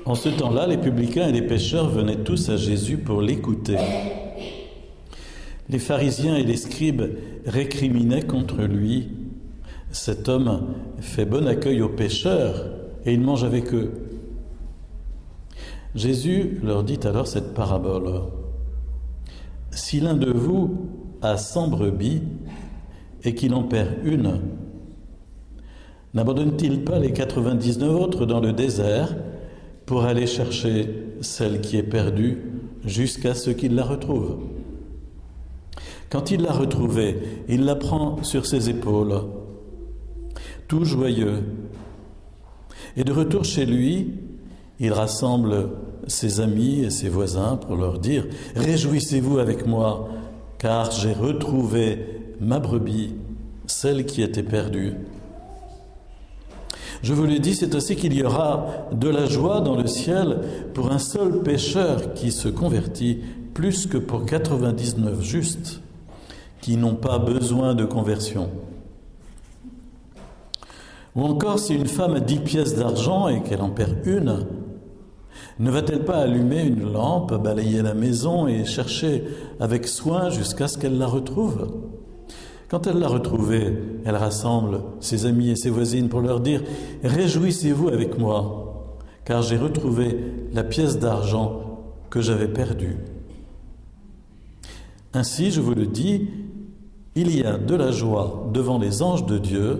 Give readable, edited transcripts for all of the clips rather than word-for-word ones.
En ce temps-là, les publicains et les pécheurs venaient tous à Jésus pour l'écouter. Les pharisiens et les scribes récriminaient contre lui. Cet homme fait bon accueil aux pécheurs et il mange avec eux. Jésus leur dit alors cette parabole. Si l'un de vous a 100 brebis et qu'il en perd une, n'abandonne-t-il pas les 99 autres dans le désert pour aller chercher celle qui est perdue jusqu'à ce qu'il la retrouve? Quand il l'a retrouvée, il la prend sur ses épaules, tout joyeux. Et de retour chez lui, il rassemble ses amis et ses voisins pour leur dire « Réjouissez-vous avec moi, car j'ai retrouvé ma brebis, celle qui était perdue. » Je vous le dis, c'est aussi qu'il y aura de la joie dans le ciel pour un seul pécheur qui se convertit, plus que pour 99 justes qui n'ont pas besoin de conversion. Ou encore, si une femme a 10 pièces d'argent et qu'elle en perd une, ne va-t-elle pas allumer une lampe, balayer la maison et chercher avec soin jusqu'à ce qu'elle la retrouve? Quand elle l'a retrouvée, elle rassemble ses amis et ses voisines pour leur dire « Réjouissez-vous avec moi, car j'ai retrouvé la pièce d'argent que j'avais perdue. » Ainsi, je vous le dis, il y a de la joie devant les anges de Dieu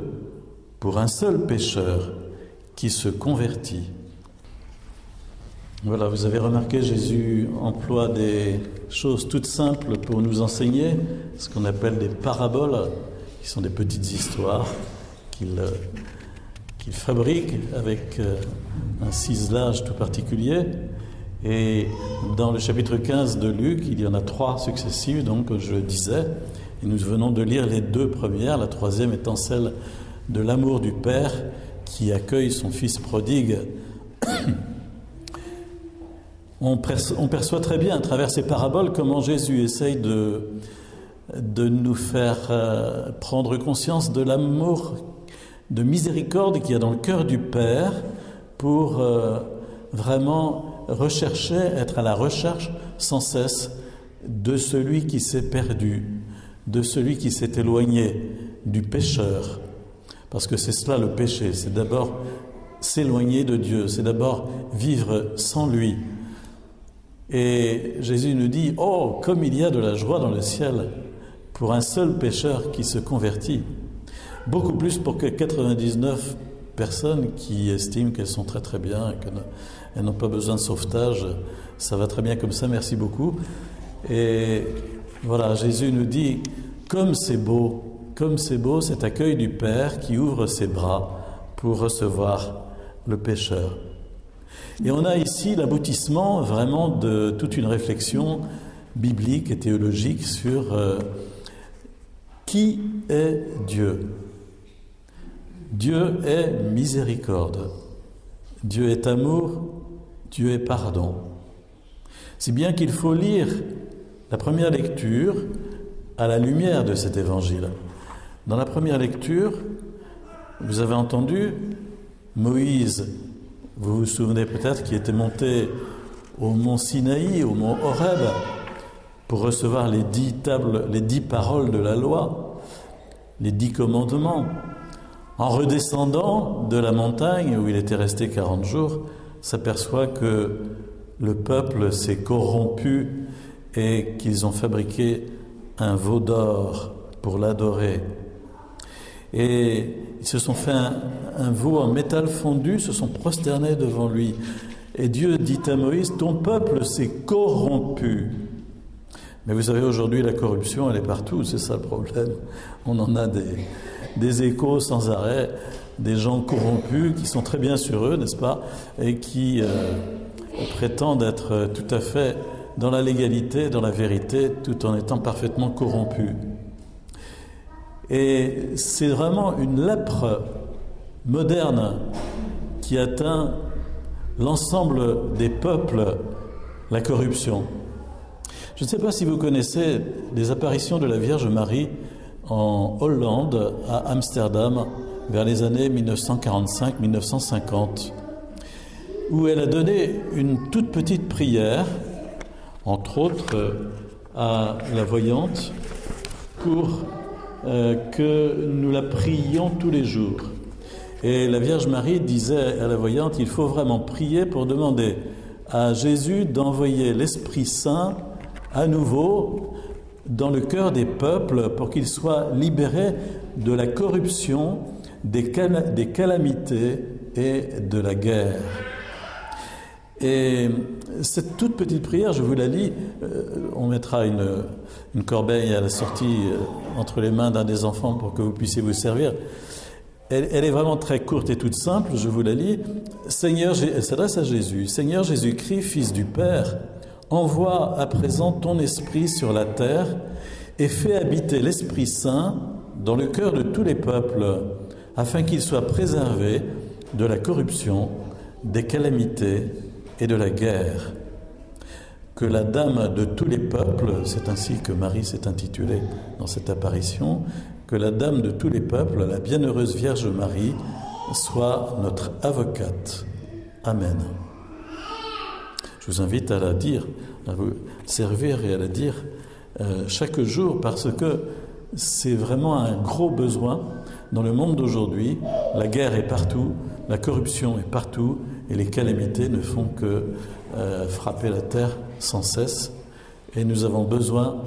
pour un seul pécheur qui se convertit. Voilà, vous avez remarqué, Jésus emploie des choses toutes simples pour nous enseigner, ce qu'on appelle des paraboles, qui sont des petites histoires qu'il fabrique avec un ciselage tout particulier. Et dans le chapitre 15 de Luc, il y en a 3 successives, donc comme je le disais, et nous venons de lire les 2 premières, la 3e étant celle de l'amour du Père qui accueille son fils prodigue. On perçoit très bien à travers ces paraboles comment Jésus essaye de nous faire prendre conscience de l'amour de miséricorde qu'il y a dans le cœur du Père pour vraiment rechercher, être à la recherche sans cesse de celui qui s'est perdu, de celui qui s'est éloigné, du pécheur. Parce que c'est cela le péché, c'est d'abord s'éloigner de Dieu, c'est d'abord vivre sans lui. Et Jésus nous dit « Oh, comme il y a de la joie dans le ciel pour un seul pécheur qui se convertit, beaucoup plus pour que 99 personnes qui estiment qu'elles sont très très bien et qu'elles n'ont pas besoin de sauvetage, ça va très bien comme ça, merci beaucoup. » Et voilà, Jésus nous dit « Comme c'est beau cet accueil du Père qui ouvre ses bras pour recevoir le pécheur. » Et on a ici l'aboutissement vraiment de toute une réflexion biblique et théologique sur qui est Dieu. Dieu est miséricorde, Dieu est amour, Dieu est pardon. Si bien qu'il faut lire la première lecture à la lumière de cet évangile. Dans la première lecture, vous avez entendu Moïse, vous vous souvenez peut-être, qui était monté au mont Sinaï, au mont Horeb, pour recevoir les 10 tables, les 10 paroles de la loi, les 10 commandements. En redescendant de la montagne où il était resté 40 jours, s'aperçoit que le peuple s'est corrompu et qu'ils ont fabriqué un veau d'or pour l'adorer. Et ils se sont fait un veau en métal fondu, se sont prosternés devant lui. Et Dieu dit à Moïse, ton peuple s'est corrompu. Mais vous savez, aujourd'hui, la corruption, elle est partout, c'est ça le problème. On en a des échos sans arrêt, des gens corrompus qui sont très bien sur eux, n'est-ce pas, et qui prétendent être tout à fait dans la légalité, dans la vérité, tout en étant parfaitement corrompus. Et c'est vraiment une lèpre moderne qui atteint l'ensemble des peuples, la corruption. Je ne sais pas si vous connaissez les apparitions de la Vierge Marie en Hollande, à Amsterdam, vers les années 1945-1950. où elle a donné une toute petite prière, entre autres à la voyante, pour que nous la prions tous les jours. Et la Vierge Marie disait à la voyante, il faut vraiment prier pour demander à Jésus d'envoyer l'Esprit Saint à nouveau dans le cœur des peuples pour qu'ils soient libérés de la corruption, des calamités et de la guerre. Et cette toute petite prière, je vous la lis, on mettra une corbeille à la sortie entre les mains d'un des enfants pour que vous puissiez vous servir. Elle est vraiment très courte et toute simple, je vous la lis. Seigneur, elle s'adresse à Jésus. Seigneur Jésus-Christ, Fils du Père, envoie à présent ton esprit sur la terre et fais habiter l'Esprit Saint dans le cœur de tous les peuples, afin qu'ils soient préservés de la corruption, des calamités et de la guerre. Que la Dame de tous les peuples, c'est ainsi que Marie s'est intitulée dans cette apparition, que la Dame de tous les peuples, la bienheureuse Vierge Marie, soit notre avocate. Amen. Je vous invite à la dire, à vous servir et à la dire chaque jour, parce que c'est vraiment un gros besoin dans le monde d'aujourd'hui. La guerre est partout, la corruption est partout, et les calamités ne font que frapper la terre sans cesse. Et nous avons besoin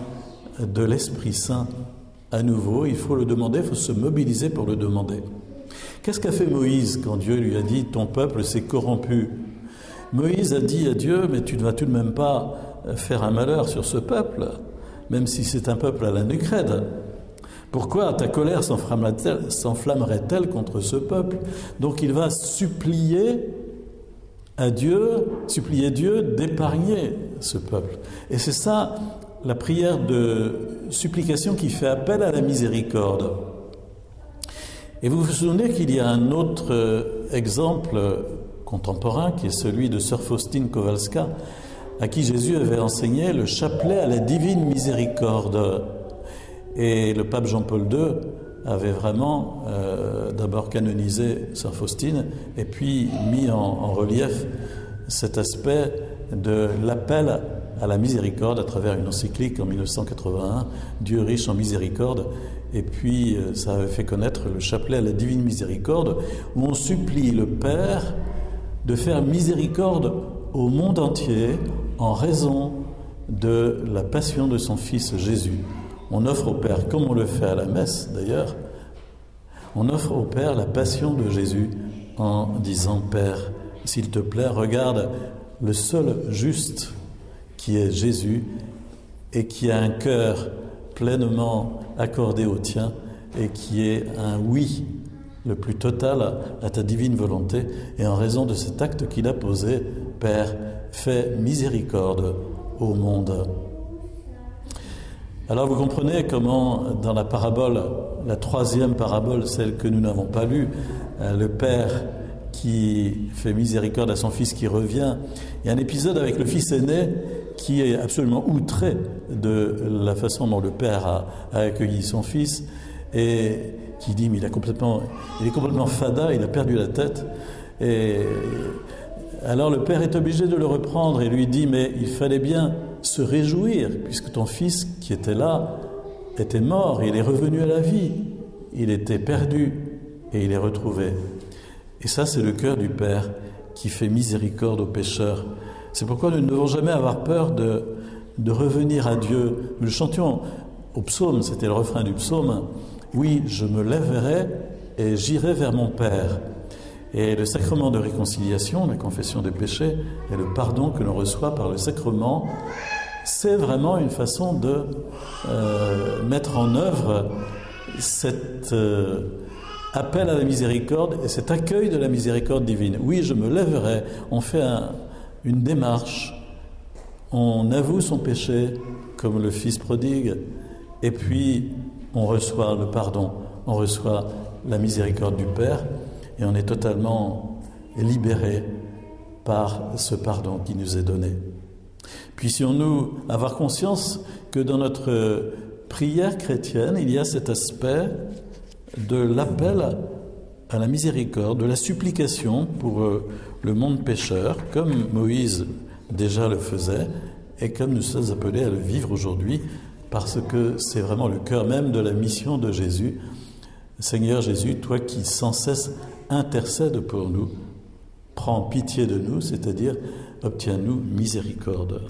de l'Esprit Saint à nouveau. Il faut le demander, il faut se mobiliser pour le demander. Qu'est-ce qu'a fait Moïse quand Dieu lui a dit « Ton peuple s'est corrompu » ? Moïse a dit à Dieu « Mais tu ne vas tout de même pas faire un malheur sur ce peuple, même si c'est un peuple à la nuque raide. Pourquoi ta colère s'enflammerait-elle contre ce peuple ?» Donc il va supplier Dieu d'épargner ce peuple. Et c'est ça la prière de supplication qui fait appel à la miséricorde. Et vous vous souvenez qu'il y a un autre exemple contemporain qui est celui de sœur Faustine Kowalska, à qui Jésus avait enseigné le chapelet à la divine miséricorde. Et le pape Jean-Paul II avait vraiment d'abord canonisé sœur Faustine et puis mis en relief cet aspect de l'appel à la miséricorde à travers une encyclique en 1981, Dieu riche en miséricorde. Et puis ça avait fait connaître le chapelet à la divine miséricorde, où on supplie le Père de faire miséricorde au monde entier en raison de la passion de son Fils Jésus. On offre au Père, comme on le fait à la messe d'ailleurs, on offre au Père la passion de Jésus en disant « Père, s'il te plaît, regarde le seul juste qui est Jésus et qui a un cœur pleinement accordé au tien et qui est un oui le plus total à ta divine volonté. Et en raison de cet acte qu'il a posé, Père, fais miséricorde au monde. » Alors vous comprenez comment dans la parabole, la troisième parabole, celle que nous n'avons pas lue, le Père qui fait miséricorde à son fils qui revient, il y a un épisode avec le fils aîné qui est absolument outré de la façon dont le Père a accueilli son fils et qui dit mais il est complètement fada, il a perdu la tête. Et alors le Père est obligé de le reprendre et lui dit mais il fallait bien se réjouir puisque ton fils qui était là était mort, il est revenu à la vie, il était perdu et il est retrouvé. Et ça c'est le cœur du Père qui fait miséricorde aux pécheurs. C'est pourquoi nous ne devons jamais avoir peur de revenir à Dieu. Nous le chantions au psaume, c'était le refrain du psaume. Oui, je me lèverai et j'irai vers mon Père. Et le sacrement de réconciliation, la confession des péchés et le pardon que l'on reçoit par le sacrement, c'est vraiment une façon de mettre en œuvre cet appel à la miséricorde et cet accueil de la miséricorde divine. Oui, je me lèverai, on fait une démarche, on avoue son péché comme le fils prodigue et puis on reçoit le pardon, on reçoit la miséricorde du Père et on est totalement libéré par ce pardon qui nous est donné. Puissions-nous avoir conscience que dans notre prière chrétienne, il y a cet aspect de l'appel à la miséricorde, de la supplication pour le monde pécheur, comme Moïse déjà le faisait, et comme nous sommes appelés à le vivre aujourd'hui, parce que c'est vraiment le cœur même de la mission de Jésus. Seigneur Jésus, toi qui sans cesse intercèdes pour nous, prends pitié de nous, c'est-à-dire obtiens-nous miséricorde.